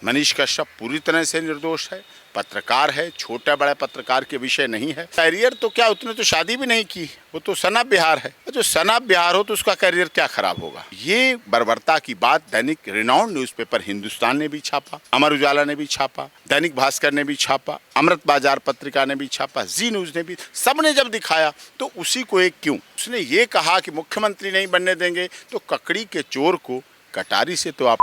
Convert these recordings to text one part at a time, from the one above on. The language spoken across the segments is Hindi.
मनीष कश्यप पूरी तरह से निर्दोष है, पत्रकार है, छोटा बड़ा पत्रकार के विषय नहीं है। करियर तो क्या, उसने तो शादी भी नहीं की, वो तो सना बिहार है। जो सना बिहार हो तो उसका करियर क्या खराब होगा। ये बर्बरता की बात दैनिक रिनाउंड न्यूज़पेपर हिंदुस्तान ने भी छापा, अमर उजाला ने भी छापा, दैनिक भास्कर ने भी छापा, अमृत बाजार पत्रिका ने भी छापा, जी न्यूज ने भी, सबने जब दिखाया तो उसी को एक क्यों। उसने ये कहा कि मुख्यमंत्री नहीं बनने देंगे तो ककड़ी के चोर को कटारी से तो आप,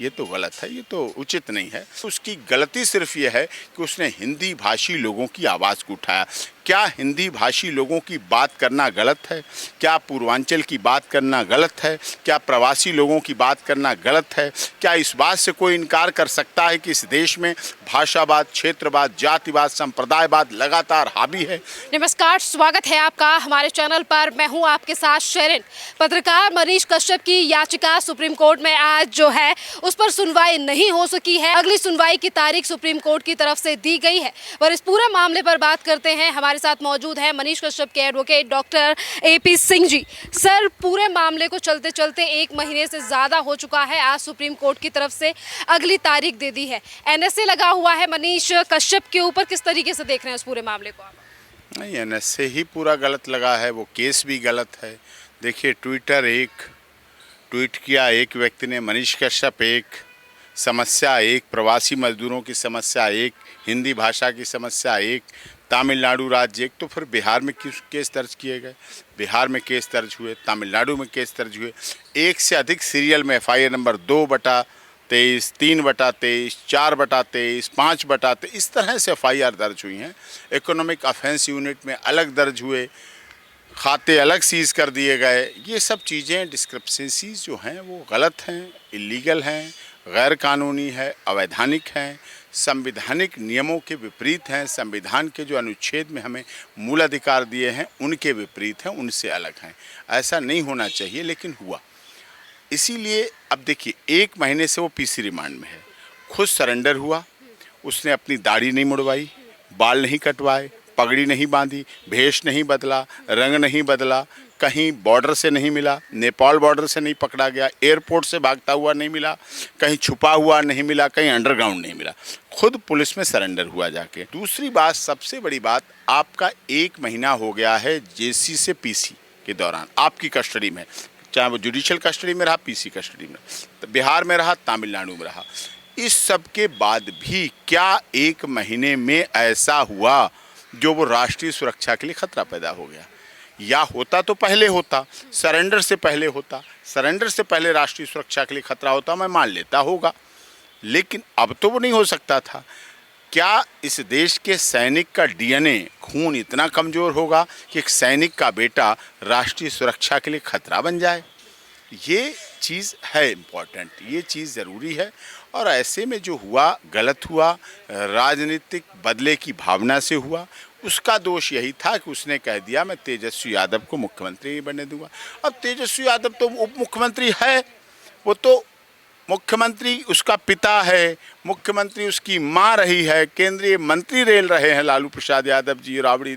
ये तो गलत है, ये तो उचित नहीं है। उसकी गलती सिर्फ ये है कि उसने हिंदी भाषी लोगों की आवाज़ को उठाया। क्या हिंदी भाषी लोगों की बात करना गलत है? क्या पूर्वांचल की बात करना गलत है? क्या प्रवासी लोगों की बात करना गलत है? क्या इस बात से कोई इनकार कर सकता है कि इस देश में भाषावाद, क्षेत्रवाद, जातिवाद, संप्रदायवाद लगातार हावी है? नमस्कार, स्वागत है आपका हमारे चैनल पर। मैं हूं आपके साथ शेरिन। पत्रकार मनीष कश्यप की याचिका सुप्रीम कोर्ट में आज जो है उस पर सुनवाई नहीं हो सकी है। अगली सुनवाई की तारीख सुप्रीम कोर्ट की तरफ से दी गई है। पर इस पूरे मामले पर बात करते हैं। हमारे साथ मौजूद है मनीष कश्यप के advocate doctor AP Singh ji. Sir, पूरे मामले को चलते चलते 1 महीने से ज्यादा हो चुका है। आज सुप्रीम कोर्ट की तरफ से अगली तारीख दे दी है। NSA लगा हुआ है मनीष कश्यप के ऊपर, किस तरीके से देख रहे हैं उस पूरे मामले को आप? नहीं, NSA ही पूरा गलत लगा है, वो केस भी गलत है। देखिए, ट्वीट किया एक व्यक्ति ने, मनीष कश्यप एक, समस्या एक, प्रवासी मजदूरों की समस्या एक, हिंदी भाषा की समस्या एक, तमिलनाडु राज्य एक। तो फिर बिहार में किस केस दर्ज किए गए? बिहार में केस दर्ज हुए, तमिलनाडु में केस दर्ज हुए। एक से अधिक सीरियल में FIR नंबर 2/23, 3/23, 4/23, 5/23, इस तरह से FIR दर्ज हुई हैं। इकोनॉमिक ऑफेंस यूनिट में अलग दर्ज हुए, खाते अलग सीज कर दिए गए। ये सब चीज़ें, डिस्क्रिप्सेंसीज जो हैं वो गलत हैं, इलीगल हैं, गैर कानूनी है, अवैधानिक हैं, संवैधानिक नियमों के विपरीत हैं, संविधान के जो अनुच्छेद में हमें मूल अधिकार दिए हैं उनके विपरीत हैं, उनसे अलग हैं। ऐसा नहीं होना चाहिए, लेकिन हुआ। इसीलिए अब देखिए, 1 महीने से वो PC रिमांड में है। खुद सरेंडर हुआ, उसने अपनी दाढ़ी नहीं मुड़वाई, बाल नहीं कटवाए, पगड़ी नहीं बांधी, भेष नहीं बदला, रंग नहीं बदला, कहीं बॉर्डर से नहीं मिला, नेपाल बॉर्डर से नहीं पकड़ा गया, एयरपोर्ट से भागता हुआ नहीं मिला, कहीं छुपा हुआ नहीं मिला, कहीं अंडरग्राउंड नहीं मिला, खुद पुलिस में सरेंडर हुआ जाके। दूसरी बात, सबसे बड़ी बात, आपका 1 महीना हो गया है JC से PC के दौरान आपकी कस्टडी में, चाहे वो जुडिशियल कस्टडी में रहा, PC कस्टडी में, तो बिहार में रहा, तमिलनाडु में रहा। इस सब के बाद भी क्या 1 महीने में ऐसा हुआ जो वो राष्ट्रीय सुरक्षा के लिए खतरा पैदा हो गया? या होता तो पहले होता, सरेंडर से पहले होता, सरेंडर से पहले राष्ट्रीय सुरक्षा के लिए खतरा होता, मैं मान लेता होगा, लेकिन अब तो वो नहीं हो सकता था। क्या इस देश के सैनिक का DNA, खून इतना कमज़ोर होगा कि एक सैनिक का बेटा राष्ट्रीय सुरक्षा के लिए खतरा बन जाए? ये चीज़ है इम्पॉर्टेंट, ये चीज़ ज़रूरी है। और ऐसे में जो हुआ, गलत हुआ, राजनीतिक बदले की भावना से हुआ। उसका दोष यही था कि उसने कह दिया मैं तेजस्वी यादव को मुख्यमंत्री नहीं बनने दूंगा। अब तेजस्वी यादव तो उप मुख्यमंत्री है, वो तो मुख्यमंत्री उसका पिता है, मुख्यमंत्री उसकी माँ रही है, केंद्रीय मंत्री रेल रहे हैं लालू प्रसाद यादव जी, राबड़ी।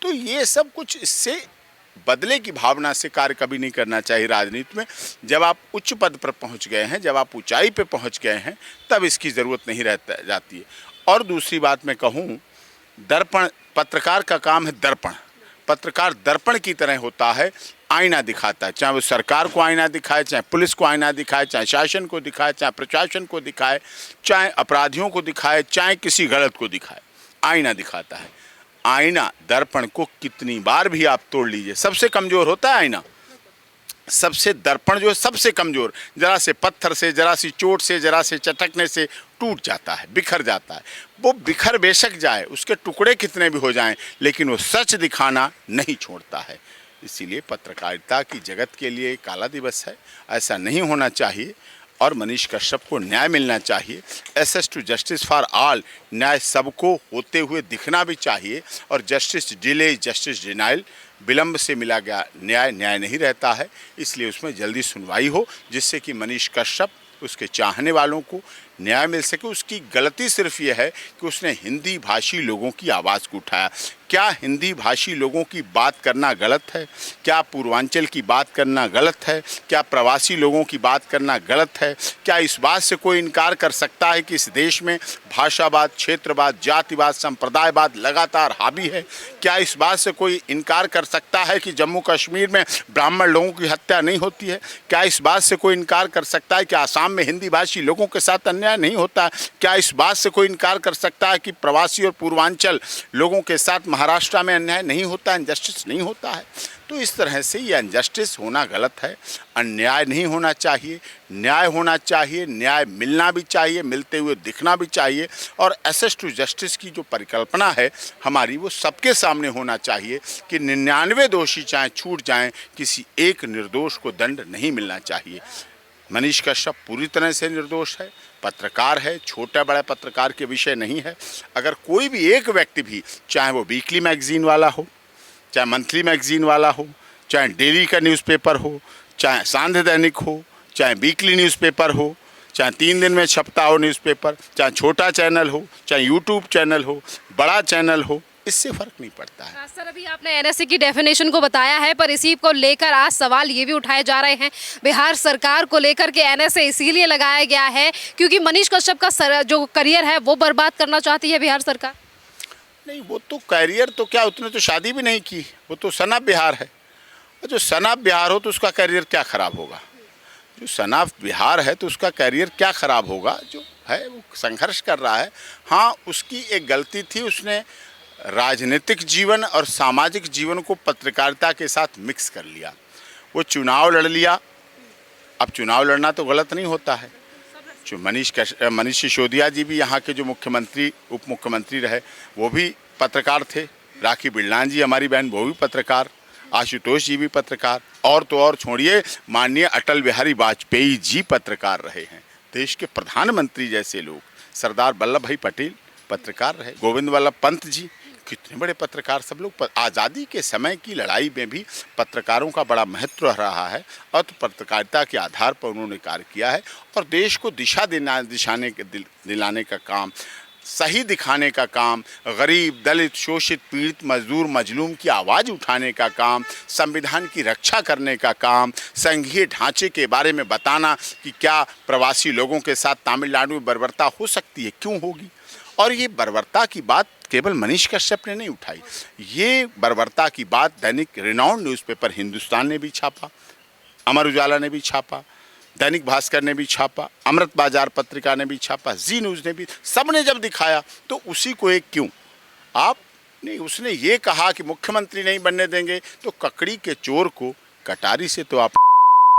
तो ये सब कुछ, इससे बदले की भावना से कार्य कभी नहीं करना चाहिए राजनीति में। जब आप उच्च पद पर पहुंच गए हैं, जब आप ऊंचाई पे पहुंच गए हैं, तब इसकी ज़रूरत नहीं रहता जाती है। और दूसरी बात मैं कहूं, दर्पण, पत्रकार का काम है दर्पण। पत्रकार दर्पण की तरह होता है, आईना दिखाता है, चाहे वो सरकार को आईना दिखाए, चाहे पुलिस को आईना दिखाए, चाहे शासन को दिखाए, चाहे प्रशासन को दिखाए, चाहे अपराधियों को दिखाए, चाहे किसी गलत को दिखाए, आईना दिखाता है। आईना, दर्पण को कितनी बार भी आप तोड़ लीजिए, सबसे कमज़ोर होता है आईना। सबसे दर्पण जो है सबसे कमज़ोर, जरा से पत्थर से, जरा सी चोट से, जरा से चटकने से टूट जाता है, बिखर जाता है। वो बिखर बेशक जाए, उसके टुकड़े कितने भी हो जाएं, लेकिन वो सच दिखाना नहीं छोड़ता है। इसीलिए पत्रकारिता की जगत के लिए काला दिवस है, ऐसा नहीं होना चाहिए। और मनीष कश्यप को न्याय मिलना चाहिए। Access to justice for all, न्याय सबको होते हुए दिखना भी चाहिए। और जस्टिस डिले, जस्टिस डिनाइल, विलम्ब से मिला गया न्याय न्याय नहीं रहता है। इसलिए उसमें जल्दी सुनवाई हो, जिससे कि मनीष कश्यप, उसके चाहने वालों को न्याय मिल सके। उसकी गलती सिर्फ ये है कि उसने हिंदी भाषी लोगों की आवाज़ को उठाया। क्या हिंदी भाषी लोगों की बात करना गलत है? क्या पूर्वांचल की बात करना गलत है? क्या प्रवासी लोगों की बात करना गलत है? क्या इस बात से कोई इनकार कर सकता है कि इस देश में भाषावाद, क्षेत्रवाद, जातिवाद, संप्रदायवाद लगातार हावी है? क्या इस बात से कोई इनकार कर सकता है कि जम्मू कश्मीर में ब्राह्मण लोगों की हत्या नहीं होती है? क्या इस बात से कोई इनकार कर सकता है कि आसाम में हिंदी भाषी लोगों के साथ अन्याय नहीं होता है? क्या इस बात से कोई इनकार कर सकता है कि प्रवासी और पूर्वांचल लोगों के साथ महाराष्ट्र में अन्याय नहीं होता है, इनजस्टिस नहीं होता है? तो इस तरह से ये इनजस्टिस होना गलत है। अन्याय नहीं होना चाहिए, न्याय होना चाहिए, न्याय मिलना भी चाहिए, मिलते हुए दिखना भी चाहिए। और एसेस टू जस्टिस की जो परिकल्पना है हमारी, वो सबके सामने होना चाहिए कि 99 दोषी चाहे छूट जाएं, किसी एक निर्दोष को दंड नहीं मिलना चाहिए। मनीष कश्यप पूरी तरह से निर्दोष है, पत्रकार है, छोटे बड़े पत्रकार के विषय नहीं है। अगर कोई भी एक व्यक्ति भी, चाहे वो वीकली मैगजीन वाला हो, चाहे मंथली मैगजीन वाला हो, चाहे डेली का न्यूज़पेपर हो, चाहे सांध्य दैनिक हो, चाहे वीकली न्यूज़पेपर हो, चाहे 3 दिन में छपता हो न्यूज़पेपर, चाहे छोटा चैनल हो, चाहे यूट्यूब चैनल हो, बड़ा चैनल हो, इससे फ़र्क नहीं पड़ता है। सर, अभी आपने एनएसए की डेफिनेशन को बताया है, पर इसी को लेकर आज सवाल ये भी उठाए जा रहे हैं बिहार सरकार को लेकर के एनएसए इसीलिए लगाया गया है क्योंकि मनीष कश्यप का जो करियर है वो बर्बाद करना चाहती है बिहार सरकार। नहीं, वो तो करियर तो क्या, उसने तो शादी भी नहीं की, वो तो सनाब बिहार है। और जो सनाब बिहार हो तो उसका करियर क्या ख़राब होगा? जो सनाब बिहार है तो उसका करियर क्या ख़राब होगा? जो है वो संघर्ष कर रहा है। हाँ, उसकी एक गलती थी, उसने राजनीतिक जीवन और सामाजिक जीवन को पत्रकारिता के साथ मिक्स कर लिया। वो चुनाव लड़ लिया। अब चुनाव लड़ना तो गलत नहीं होता है। जो मनीष सिसोदिया जी भी यहाँ के जो मुख्यमंत्री उप मुख्यमंत्री रहे, वो भी पत्रकार थे। राखी बिरलान जी हमारी बहन, वो भी पत्रकार। आशुतोष जी भी पत्रकार। और तो और छोड़िए, माननीय अटल बिहारी वाजपेयी जी पत्रकार रहे हैं। देश के प्रधानमंत्री जैसे लोग, सरदार वल्लभ भाई पटेल पत्रकार रहे। गोविंद वल्लभ पंत जी कितने बड़े पत्रकार, सब लोग। आज़ादी के समय की लड़ाई में भी पत्रकारों का बड़ा महत्व रहा है और तो पत्रकारिता के आधार पर उन्होंने कार्य किया है और देश को दिशा दिलाने का काम, सही दिखाने का काम, गरीब, दलित, शोषित, पीड़ित, मजदूर, मजलूम की आवाज़ उठाने का काम, संविधान की रक्षा करने का काम, संघीय ढांचे के बारे में बताना कि क्या प्रवासी लोगों के साथ तमिलनाडु में बर्बरता हो सकती है, क्यों होगी। और ये बर्बरता की बात केवल मनीष कश्यप ने नहीं उठाई, ये बर्बरता की बात दैनिक रिनाउंड न्यूज़पेपर हिंदुस्तान ने भी छापा, अमर उजाला ने भी छापा, दैनिक भास्कर ने भी छापा, अमृत बाजार पत्रिका ने भी छापा, जी न्यूज़ ने भी, सब ने जब दिखाया तो उसी को एक क्यों आप नहीं। उसने ये कहा कि मुख्यमंत्री नहीं बनने देंगे तो ककड़ी के चोर को कटारी से तो आप,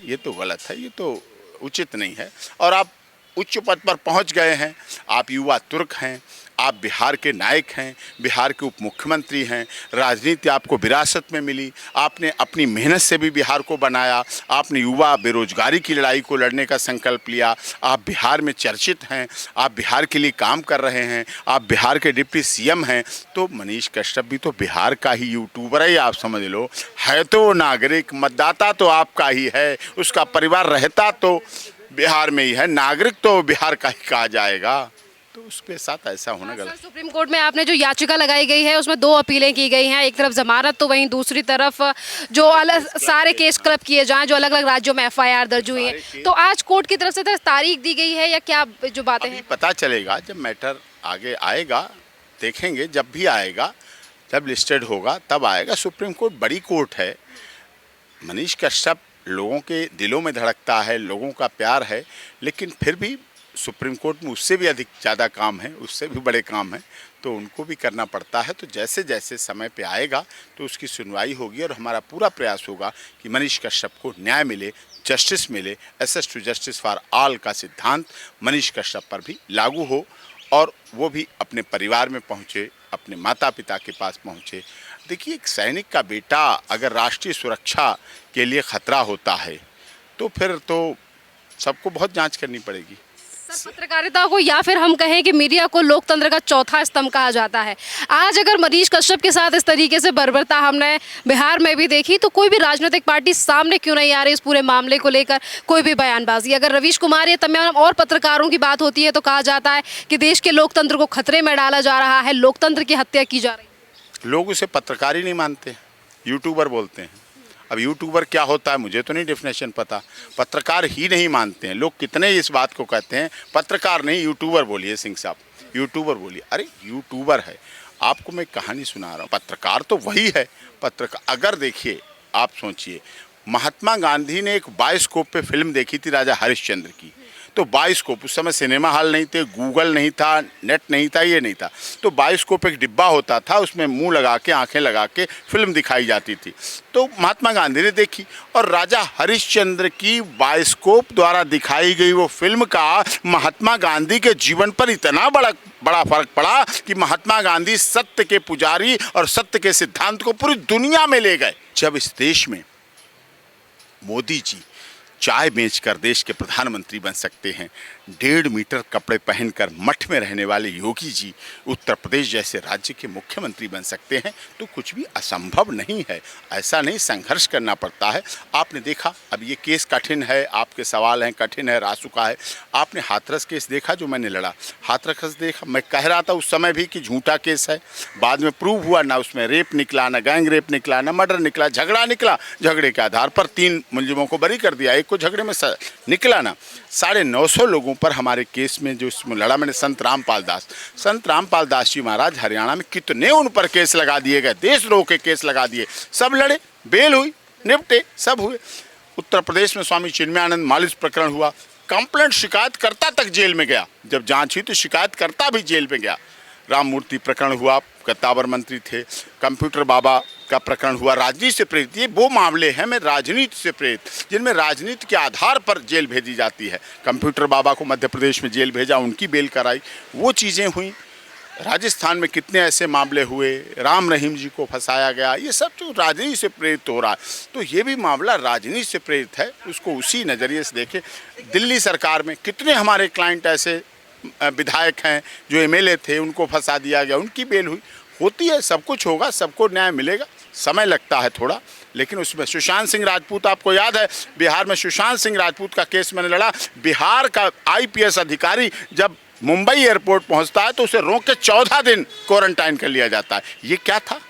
ये तो गलत है, ये तो उचित नहीं है। और आप उच्च पद पर पहुंच गए हैं, आप युवा तुर्क हैं, आप बिहार के नायक हैं, बिहार के उप मुख्यमंत्री हैं, राजनीति आपको विरासत में मिली, आपने अपनी मेहनत से भी बिहार को बनाया, आपने युवा बेरोजगारी की लड़ाई को लड़ने का संकल्प लिया, आप बिहार में चर्चित हैं, आप बिहार के लिए काम कर रहे हैं, आप बिहार के डिप्टी सीएम हैं। तो मनीष कश्यप भी तो बिहार का ही यूट्यूबर है, आप समझ लो, है तो वो नागरिक, मतदाता तो आपका ही है, उसका परिवार रहता तो बिहार में ही है, नागरिक तो बिहार का ही कहा जाएगा। तो उसके साथ ऐसा होना गलत। सुप्रीम कोर्ट में आपने जो याचिका लगाई गई है उसमें 2 अपीलें की गई हैं, एक तरफ जमानत तो वहीं दूसरी तरफ जो अलग सारे केस क्लब किए जाएं जो अलग अलग राज्यों में एफआईआर दर्ज हुई है। तो आज कोर्ट की तरफ से तारीख दी गई है या क्या जो बातें हैं? पता चलेगा जब मैटर आगे आएगा, देखेंगे, जब भी आएगा, जब लिस्टेड होगा तब आएगा। सुप्रीम कोर्ट बड़ी कोर्ट है। मनीष कश्यप लोगों के दिलों में धड़कता है, लोगों का प्यार है, लेकिन फिर भी सुप्रीम कोर्ट में उससे भी अधिक ज़्यादा काम है, उससे भी बड़े काम हैं, तो उनको भी करना पड़ता है। तो जैसे जैसे समय पे आएगा तो उसकी सुनवाई होगी और हमारा पूरा प्रयास होगा कि मनीष कश्यप को न्याय मिले, जस्टिस मिले। Access to justice for all का सिद्धांत मनीष कश्यप पर भी लागू हो और वो भी अपने परिवार में पहुँचे, अपने माता पिता के पास पहुँचे। देखिए, एक सैनिक का बेटा अगर राष्ट्रीय सुरक्षा के लिए ख़तरा होता है तो फिर तो सबको बहुत जांच करनी पड़ेगी। सर, पत्रकारिता को या फिर हम कहें कि मीडिया को लोकतंत्र का चौथा स्तंभ कहा जाता है। आज अगर मनीष कश्यप के साथ इस तरीके से बर्बरता हमने बिहार में भी देखी, तो कोई भी राजनीतिक पार्टी सामने क्यों नहीं आ रही इस पूरे मामले को लेकर कोई भी बयानबाजी? अगर रवीश कुमार या तमाम और पत्रकारों की बात होती है तो कहा जाता है कि देश के लोकतंत्र को खतरे में डाला जा रहा है, लोकतंत्र की हत्या की जा रही है। लोग उसे पत्रकार ही नहीं मानते, यूट्यूबर बोलते हैं। अब यूट्यूबर क्या होता है मुझे तो नहीं डेफिनेशन पता, पत्रकार ही नहीं मानते हैं लोग। कितने इस बात को कहते हैं, पत्रकार नहीं यूट्यूबर बोलिए सिंह साहब, यूट्यूबर बोलिए। अरे यूट्यूबर है, आपको मैं कहानी सुना रहा हूँ, पत्रकार तो वही है। पत्रकार अगर देखिए, आप सोचिए, महात्मा गांधी ने एक बायोस्कोप पे फिल्म देखी थी राजा हरिश्चंद्र की। तो बायोस्कोप, उस समय सिनेमा हॉल नहीं थे, गूगल नहीं था, नेट नहीं था, ये नहीं था। तो बायोस्कोप एक डिब्बा होता था, उसमें मुंह लगा के, आंखें लगा के फिल्म दिखाई जाती थी। तो महात्मा गांधी ने देखी और राजा हरिश्चंद्र की बायोस्कोप द्वारा दिखाई गई वो फिल्म का महात्मा गांधी के जीवन पर इतना बड़ा फर्क पड़ा कि महात्मा गांधी सत्य के पुजारी और सत्य के सिद्धांत को पूरी दुनिया में ले गए। जब इस देश में मोदी जी चाय बेचकर देश के प्रधानमंत्री बन सकते हैं, 1.5 मीटर कपड़े पहनकर मठ में रहने वाले योगी जी उत्तर प्रदेश जैसे राज्य के मुख्यमंत्री बन सकते हैं, तो कुछ भी असंभव नहीं है। ऐसा नहीं, संघर्ष करना पड़ता है। आपने देखा, अब ये केस कठिन है, आपके सवाल हैं कठिन है, रासुका है। आपने हाथरस केस देखा जो मैंने लड़ा, हाथरस देखा, मैं कह रहा था उस समय भी कि झूठा केस है। बाद में प्रूव हुआ, ना उसमें रेप निकला, ना गैंग रेप निकला, ना मर्डर निकला, झगड़ा निकला। झगड़े के आधार पर 3 मुलजिमों को बरी कर दिया, एक को झगड़े में निकला ना। 950 लोगों पर हमारे केस में जो इसमें लड़ा मैंने, संत रामपाल दास जी महाराज हरियाणा में कितने उन पर केस लगा दिए गए, देशद्रोह के केस लगा दिए, सब लड़े, बेल हुई, निपटे, सब हुए। उत्तर प्रदेश में स्वामी चिन्मयानंद मालिश प्रकरण हुआ, कंप्लेंट शिकायतकर्ता तक जेल में गया, जब जांच हुई तो शिकायतकर्ता भी जेल में गया। राम मूर्ति प्रकरण हुआ, गद्दावर मंत्री थे। कंप्यूटर बाबा का प्रकरण हुआ, राजनीति से प्रेरित। ये वो मामले हैं में राजनीति से प्रेरित, जिनमें राजनीति के आधार पर जेल भेजी जाती है। कंप्यूटर बाबा को मध्य प्रदेश में जेल भेजा, उनकी बेल कराई, वो चीज़ें हुई। राजस्थान में कितने ऐसे मामले हुए, राम रहीम जी को फंसाया गया, ये सब जो राजनीति से प्रेरित हो रहा है, तो ये भी मामला राजनीति से प्रेरित है, उसको उसी नज़रिए से देखें। दिल्ली सरकार में कितने हमारे क्लाइंट ऐसे विधायक हैं जो एमएलए थे, उनको फंसा दिया गया, उनकी बेल हुई। होती है, सब कुछ होगा, सबको न्याय मिलेगा, समय लगता है थोड़ा। लेकिन उसमें सुशांत सिंह राजपूत, आपको याद है बिहार में सुशांत सिंह राजपूत का केस मैंने लड़ा। बिहार का आईपीएस अधिकारी जब मुंबई एयरपोर्ट पहुंचता है तो उसे रोक के 14 दिन क्वारंटाइन कर लिया जाता है। ये क्या था?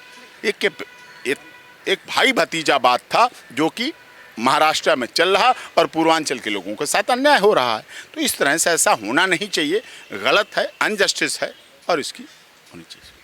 एक भाई भतीजा बात था जो कि महाराष्ट्र में चल रहा और पूर्वांचल के लोगों के साथ अन्याय हो रहा है। तो इस तरह से ऐसा होना नहीं चाहिए, गलत है, अनजस्टिस है और इसकी होनी चाहिए।